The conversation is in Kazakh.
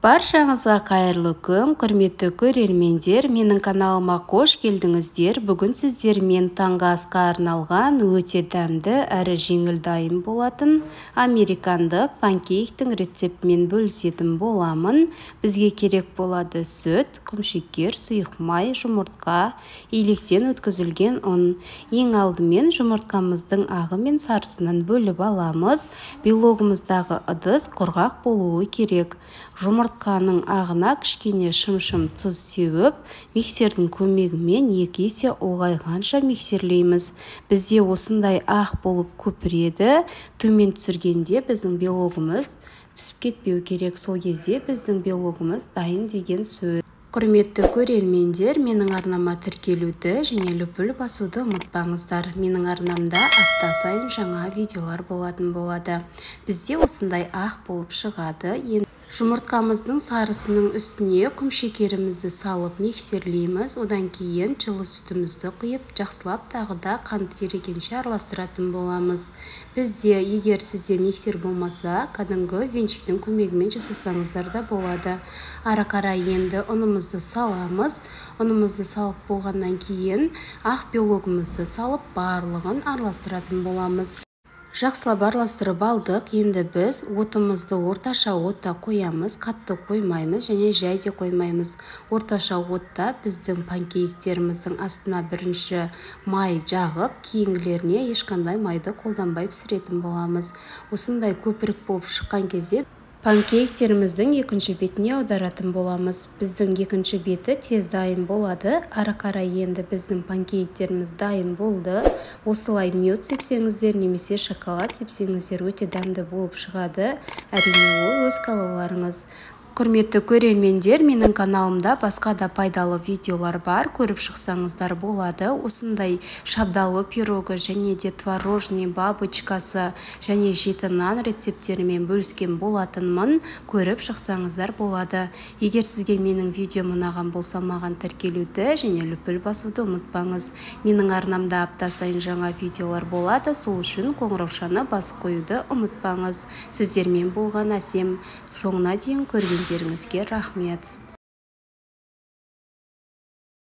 Баршаңызға қайырлы күн, құрметті көрермендер, менің каналыма қош келдіңіздер. Бүгін сіздермен таңғы асқа арналған өте дәмді әрі жеңіл дайын болатын американдық панкейктің рецептімен бөлісетін боламын. Бізге керек болады сүт, құмшекер, сұйық май, жұмыртқа, илектен өткізілген ұн. Ең алдымен жұмыртқамыздың ағы мен сарысынан бөліп аламыз. Белогымыздағы ыдыс құрғақ болуы керек. Жұмыртқаның ағына кішкене шым-шым тұз сеуіп, миксердің көмегімен 2 есе ұлғайғанша миксерлейміз. Бізде осындай ақ болып көпіреді. Төмен түсіргенде біздің белогымыз түсіп кетпеу керек. Сол кезде біздің белогымыз дайын деген сөз. Құрметті көрермендер, менің арнама тіркелуді және лүпіл басуды ұмытпаңыздар. Менің арнамда апта сайын жаңа видеолар болатын болады. Бізде осындай ақ болып шығады. Жұмыртқамыздың сарысының үстіне құмшекерімізді салып миксерлейміз. Одан кейін жылы сүтімізді құйып, жақсылап тағы да қант ерігенше араластыратын боламыз. Бізде, егер сізде миксер болмаса, кәдімгі венчиктің көмегімен жасасаңыздар да болады. Ары қарай енді ұнымызды саламыз. Ұнымызды салып болғаннан кейін ақ белогымызды салып барлығын араластыратын боламыз. Жақсылап араластырып алдық. Енді біз отымызды орташа отта қоямыз, қатты қоймаймыз және жай де қоймаймыз. Орташа отта біздің панкейктеріміздің астына бірінші май жағып, кейінгілеріне ешқандай майды қолданбай пісіретін боламыз. Осындай көпірік болып шыққан кезде панкейктеріміздің екінші бетіне аударатын боламыз. Біздің екінші беті тез дайын болады. Ары қарай енді біздің панкейктеріміз дайын болды. Осылай мед сепсеңіздер немесе шоколад сепсеңіздер өте дәмді болып шығады. Әрине ол өз қалауларыңыз. Құрметті көрермендер, менің каналымда басқа да пайдалы видеолар бар, көріп шықсаңыздар болады. Осындай шабдалы пирогы және де творожный бабочкасы және жеті нан рецептерімен бөліскен болатынмын, көріп шықсаңыздар болады. Егер сізге менің видеом ұнаған болса, маған тіркелуді және лүпіл басуды ұмытпаңыз. Менің арнамда апта сайын жаңа видеолар болады, сол үшін қоңыраушаны басып қоюды ұмытпаңыз. Сіздермен болған әсем. Соңына дейін көрген рахмет.